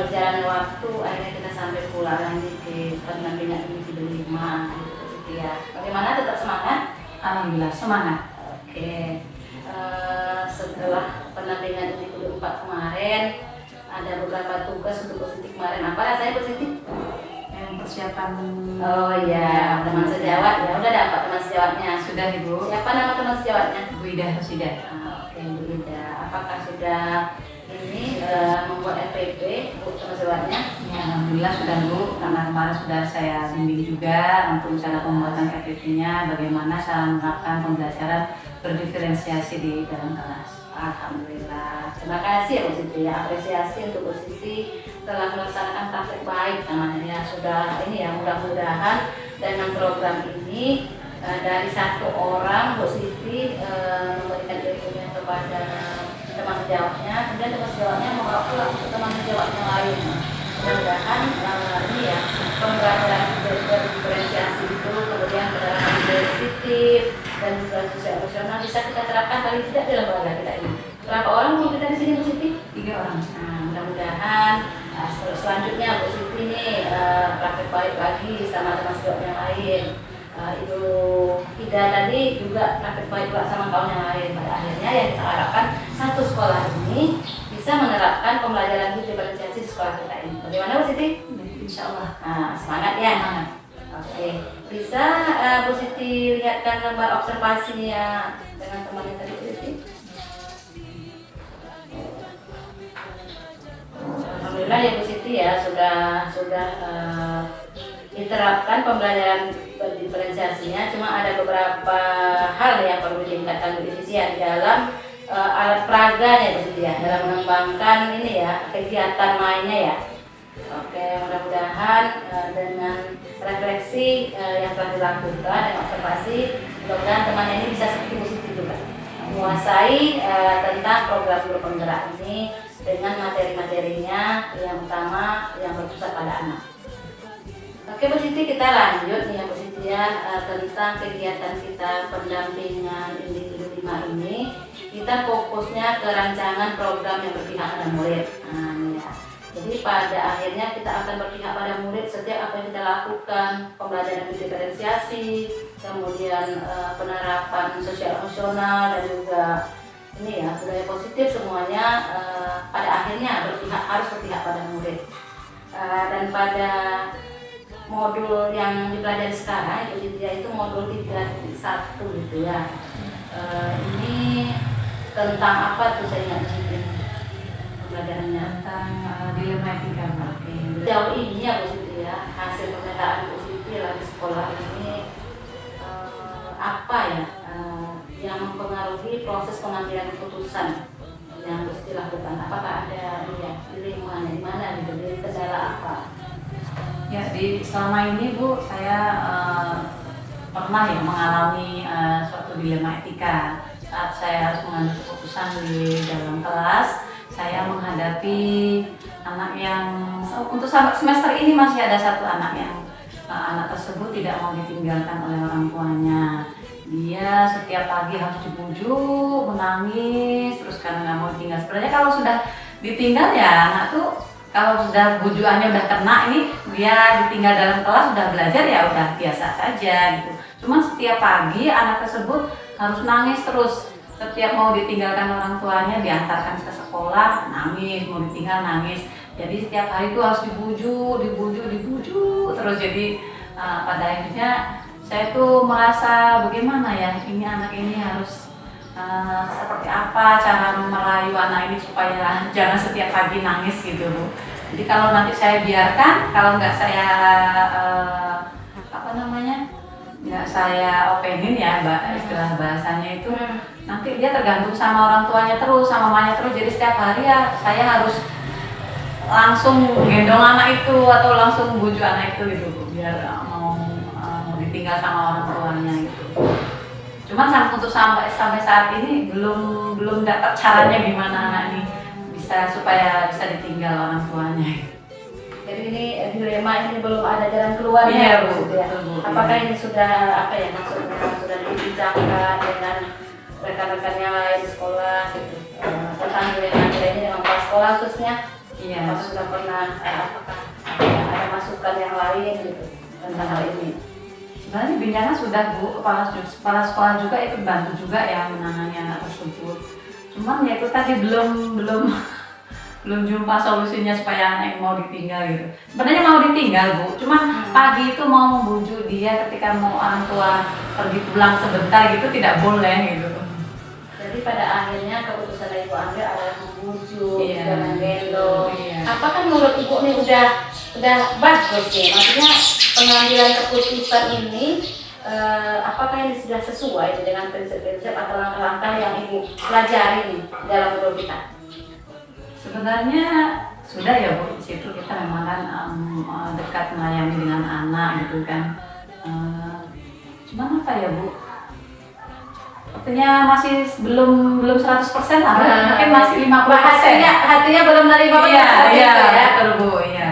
berjalannya waktu akhirnya kita sampai pula lagi ke pendampingan individu 5 gitu Siti ya. Bagaimana, tetap semangat? Alhamdulillah semangat. Oke. Setelah pendampingan individu 4 kemarin ada beberapa tugas untuk positif kemarin. Apa rasanya positif? Yang persiapan. Oh iya, teman sejawat ya. Udah dapat teman sejawatnya. Sudah Ibu. Siapa nama teman sejawatnya? Bu Ida Rosida. Oke, Bu Ida. Apakah sudah ini membuat FPP Bu teman sejawatnya? Ya, alhamdulillah sudah Bu. Karena kemarin sudah saya bimbing juga untuk cara pembuatan FPP-nya, bagaimana cara menerapkan pembelajaran berdiferensiasi di dalam kelas. Alhamdulillah. Terima kasih ya Bu Siti ya. Apresiasi untuk Bu Siti telah melaksanakan praktek baik namanya ya. Sudah ini ya, mudah-mudahan dengan program ini dari satu orang Bu Siti memberikan ilmunya kepada teman sejawatnya, kemudian teman sejawatnya membawa pulang untuk teman sejawatnya lain. Mudah-mudahan ini ya, pembelajaran diferensiasi itu kemudian penerapan positif dan juga sosial emosional bisa kita terapkan paling tidak dalam lembaga kita ini. Berapa orang Bu kita di sini Bu Siti? 3 orang. Nah, mudah-mudahan selanjutnya Bu Siti ini praktek baik lagi sama teman sejawat yang lain. Ibu Ida tadi juga praktek baik juga sama kawan yang lain. Pada akhirnya yang kita harapkan satu sekolah ini bisa menerapkan pembelajaran diferensiasi di sekolah kita ini. Bagaimana Bu Siti? Insya Allah. Nah, semangat ya. Semangat. Oke, bisa Bu Siti lihatkan gambar observasinya dengan temannya tadi Bu Siti? Alhamdulillah ya Bu Siti ya, sudah diterapkan pembelajaran diferensiasinya. Cuma ada beberapa hal yang perlu ditingkatkan Bu Siti ya di dalam alat peraganya Bu Siti ya, dalam mengembangkan ini ya kegiatan mainnya ya. Oke, mudah-mudahan dengan refleksi yang telah dilakukan dan observasi, mudah-mudahan teman ini bisa seperti Bu Siti juga menguasai tentang program guru penggerak ini dengan materi-materinya yang utama yang berpusat pada anak. Oke Bu Siti, kita lanjut nih ya Bu Siti ya, tentang kegiatan kita pendampingan individu 5 ini. Kita fokusnya ke rancangan program yang berpihak pada murid. Nah, ini ya. Jadi pada akhirnya kita akan berpihak pada murid setiap apa yang kita lakukan, pembelajaran diferensiasi, kemudian penerapan sosial emosional dan juga ini ya budaya positif, semuanya pada akhirnya harus berpihak pada murid. Dan pada modul yang dipelajari sekarang itu modul 3.1 gitu ya. Ini tentang apa tuh saya nggak ngerti pembelajarannya? Tentang dilema etika. Jauh ini ya Bu Siti ya, hasil pemetaan Bu Siti lagi sekolah ini apa ya yang mempengaruhi proses pengambilan keputusan yang Bu Siti lakukan? Apakah ada dilema di mana gitu, dari kendala apa? Ya, selama ini Bu, saya pernah ya mengalami suatu dilema etika saat saya harus mengambil keputusan di dalam kelas. Saya menghadapi anak yang untuk semester ini masih ada satu anak yang anak tersebut tidak mau ditinggalkan oleh orang tuanya. Dia setiap pagi harus dibujuk, menangis terus karena nggak mau ditinggal. Sebenarnya kalau sudah ditinggal ya anak tuh, kalau sudah bujuannya udah kena, ini dia ditinggal dalam kelas udah belajar ya udah biasa saja gitu. Cuman setiap pagi anak tersebut harus nangis terus. Setiap mau ditinggalkan orang tuanya, diantarkan ke sekolah, nangis, mau ditinggal nangis. Jadi setiap hari itu harus dibujuk terus. Jadi pada akhirnya saya tuh merasa bagaimana ya, ini anak ini harus seperti apa cara merayu anak ini supaya jangan setiap pagi nangis gitu. Jadi kalau nanti saya biarkan, kalau nggak saya nggak saya openin ya istilah bahasanya itu, nanti dia tergantung sama orang tuanya terus, sama mamanya terus. Jadi setiap hari ya saya harus langsung gendong anak itu atau langsung bujuk anak itu gitu Bu, biar mau ditinggal sama orang tuanya itu. Cuman untuk sampai saat ini belum dapat caranya gimana anak ini supaya bisa ditinggal orang tuanya. Jadi ini dilema ini belum ada jalan keluarnya. Iya Bu. Apakah ini sudah maksudnya sudah dibincangkan dengan rekan-rekan yang lain di sekolah gitu, tentang dilema ini dengan kepala sekolah khususnya? Iya. Apakah sudah pernah apakah ada masukan yang lain gitu tentang hal ini? Sebenarnya Binyana sudah Bu, kepala sekolah juga ikut bantu juga ya menangani anak tersebut. Cuman ya itu tadi belum belum belum jumpa solusinya supaya anak yang mau ditinggal gitu. Sebenarnya mau ditinggal Bu, cuman pagi itu mau membujuk dia ketika mau orang tua pergi pulang sebentar gitu tidak boleh gitu. Jadi pada akhirnya keputusan yang Ibu ambil adalah membujuk, Iya. dan menggendong. Iya. Apakah menurut Ibu ini udah bagus nih? Maksudnya pengambilan keputusan ini apakah ini sudah sesuai dengan prinsip-prinsip atau langkah-langkah yang Ibu pelajari nih dalam hidup kita? Sebenarnya sudah ya Bu, di situ kita memang kan dekat melayani dengan anak gitu kan. Cuman apa ya Bu? Artinya masih belum 100% lah, mungkin masih 50%. Hatinya belum menerima Iya, ya. betul Bu, iya.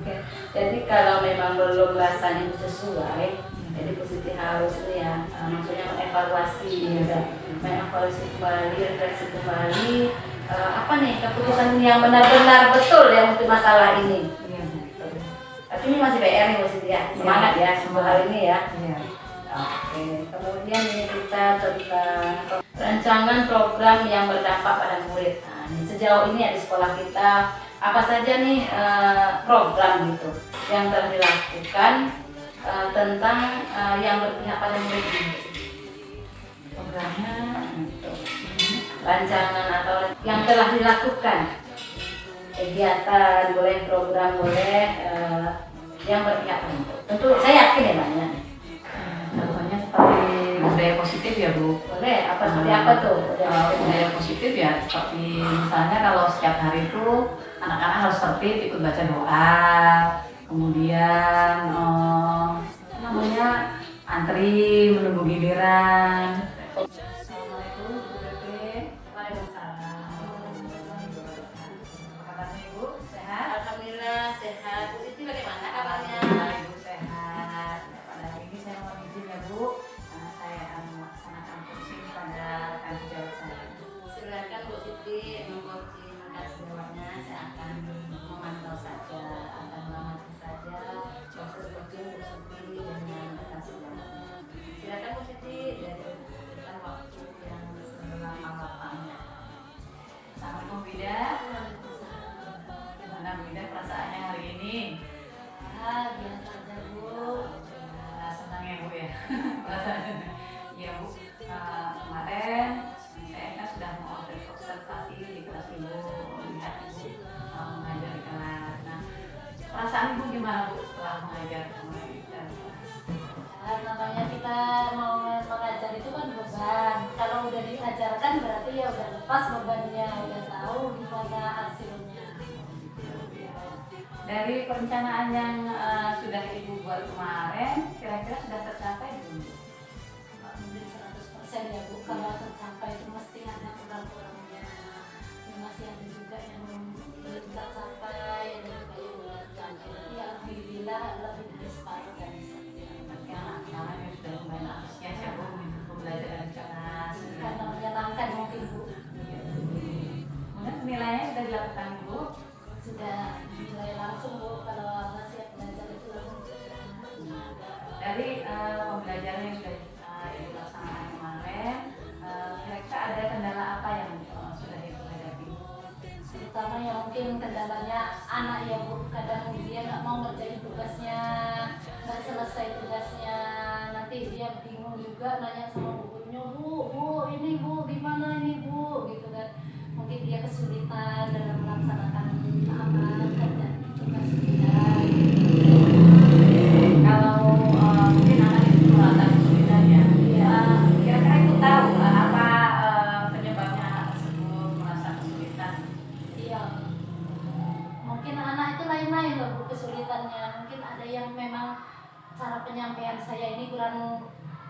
Oke. Jadi kalau memang belum rasanya sesuai, jadi positif harus ini ya, maksudnya mengevaluasi, mengevaluasi kembali, refleksi kembali, apa nih keputusan yang benar-benar betul yang untuk masalah ini. Iya. Tapi ini masih PR nih positif ya, semangat ya semua hal ini ya. Iya. Oke, kemudian ini kita tentang rancangan program yang berdampak pada murid. Nah, ini sejauh ini ya di sekolah kita apa saja nih program gitu yang telah dilakukan tentang yang berpihak pada murid ini. Programnya Gitu. Rancangan atau yang telah dilakukan kegiatan boleh, program boleh yang berpihak pada murid. Tentu saya yakin ya banyak. contohnya seperti budaya positif ya Bu. Boleh, apa seperti apa tuh? Budaya positif ya seperti misalnya kalau setiap hari itu anak-anak harus tertib ikut baca doa, kemudian antri menunggu giliran. Assalamualaikum Bu Bebe. Waalaikumsalam. Kabarnya Ibu sehat? Alhamdulillah sehat. Bu Siti bagaimana kabarnya? Ibu sehat. Pada hari ini saya mau izin ya Bu, karena saya akan melaksanakan fungsi pada rekan sejawat saya. Silakan Bu Siti mengunci makan sejawatnya. Saya akan memantau saja, akan mengamati saja proses kerja Bu Siti dengan rekan sejawatnya. Silakan Bu Siti dari depan waktu yang selama-lamanya. Assalamualaikum Bida. Gimana Bida perasaannya hari ini? Biasa aja Bu. Senang ya Bu ya. Perasaannya. Iya Bu. Kemarin saya kan sudah mau observasi di kelas Ibu, melihat Ibu mengajar di kelas. Nah, perasaan Ibu gimana Bu setelah mengajar kemarin di kelas? Namanya kita mau mengajar itu kan beban. Kalau udah diajarkan berarti ya udah lepas bebannya, udah tahu gimana hasilnya. Dari perencanaan yang sudah Ibu buat kemarin, kira-kira sudah tercapai belum? Nggak mungkin 100% ya Bu, kalau tercapai itu mesti ada kurang-kurangnya. Ya, masih ada juga yang belum tercapai, ada juga yang belum tercapai. Tapi ya alhamdulillah lebih dari separuh dari Berarti anak-anak yang sudah lumayan antusias ya Bu untuk pembelajaran di kelas. karena menyenangkan mungkin Bu. Kemudian penilaiannya sudah dilakukan Bu. Sudah dinilai langsung Bu, kalau siap belajar itu langsung. Dari pembelajaran yang sudah Ibu laksanakan kemarin, kira-kira ada kendala apa yang sudah Ibu hadapi? Terutama yang mungkin kendalanya anak ya Bu, kadang dia nggak mau ngerjain tugasnya, nggak selesai tugasnya, nanti dia bingung juga nanya sama gurunya, Bu ini Bu gimana ini Bu gitu kan, mungkin dia kesulitan dalam melaksanakan kerja tugas dia. Kalau mungkin anak itu merasa kesulitan ya, kira-kira Ibu tahu apa penyebabnya anak tersebut merasa kesulitan? Iya, mungkin anak itu lain-lain loh Bu kesulitannya. Mungkin ada yang memang cara penyampaian saya ini kurang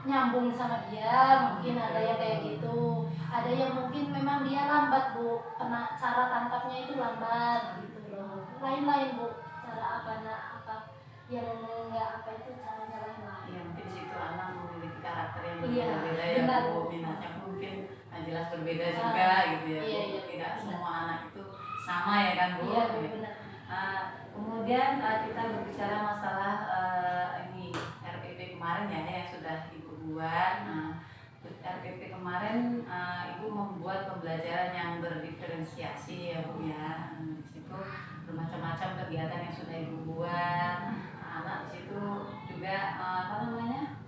nyambung sama dia, mungkin ada yang kayak gitu. Ada yang mungkin memang dia lambat Bu, karena cara tangkapnya itu lambat gitu loh. Lain-lain Bu, cara apa yang nggak apa itu caranya lain-lain. Ya mungkin di situ anak memiliki karakter yang Iya, berbeda ya benar. Bu, minatnya mungkin jelas berbeda juga gitu ya Bu. Iya, Tidak benar. semua anak itu sama ya kan Bu? Iya, Bu, benar. Kemudian kita berbicara masalah ini RPP kemarin ya yang sudah Ibu buat. RPP kemarin Ibu membuat pembelajaran yang berdiferensiasi ya Bu ya. Di situ bermacam-macam kegiatan yang sudah Ibu buat. Anak di situ juga apa namanya?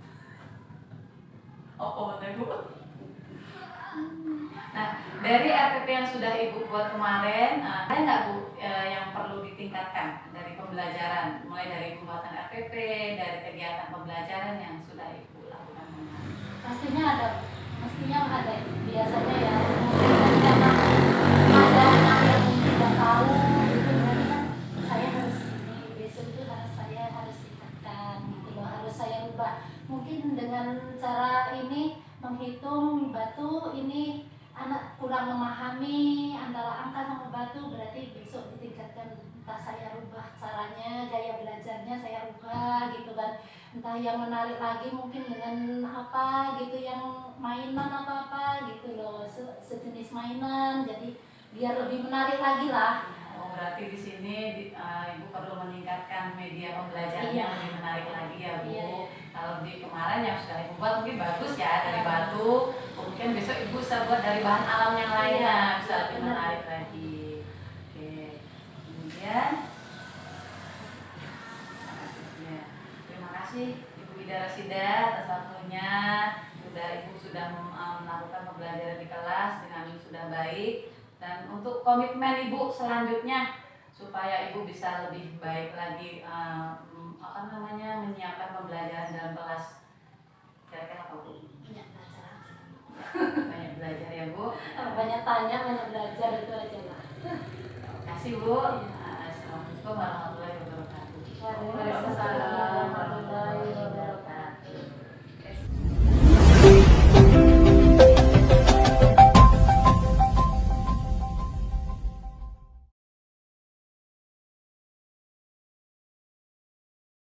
Oh, benar Bu. Nah, dari RPP yang sudah Ibu buat kemarin, ada nggak Bu yang perlu ditingkatkan dari pembelajaran, mulai dari pembuatan RPP, dari kegiatan pembelajaran yang sudah Ibu lakukan kemarin? Pastinya ada, ada. Biasanya ya mungkin karena ada anak yang tidak tahu gitu, berarti kan saya harus ini, besok itu saya harus tingkatkan gitu loh, harus saya ubah. Mungkin dengan cara ini menghitung batu ini anak kurang memahami antara angka sama batu, berarti besok ditingkatkan, entah saya rubah caranya, gaya belajarnya saya rubah gitu kan, entah yang menarik lagi mungkin dengan apa gitu, yang mainan apa gitu loh, sejenis mainan, jadi biar lebih menarik lagi lah. Oh, berarti di sini Ibu perlu meningkatkan media pembelajaran Iya. yang lebih menarik lagi ya Bu. Iya. Kalau di kemarin yang sudah Ibu buat mungkin bagus ya dari batu, mungkin besok Ibu bisa buat dari bahan alam yang lainnya, Iya, bisa lebih benar. menarik lagi. Oke, kemudian ya, terima kasih Ibu Ida Rasida atas waktunya. Ibu sudah melakukan pembelajaran di kelas dengan sudah baik, dan untuk komitmen Ibu selanjutnya supaya Ibu bisa lebih baik lagi menyiapkan pembelajaran dalam kelas, kira-kira apa Bu? Banyak belajar aja. Banyak belajar ya Bu. Banyak tanya, banyak belajar, itu aja lah. Terima kasih Bu. Assalamualaikum warahmatullahi wabarakatuh.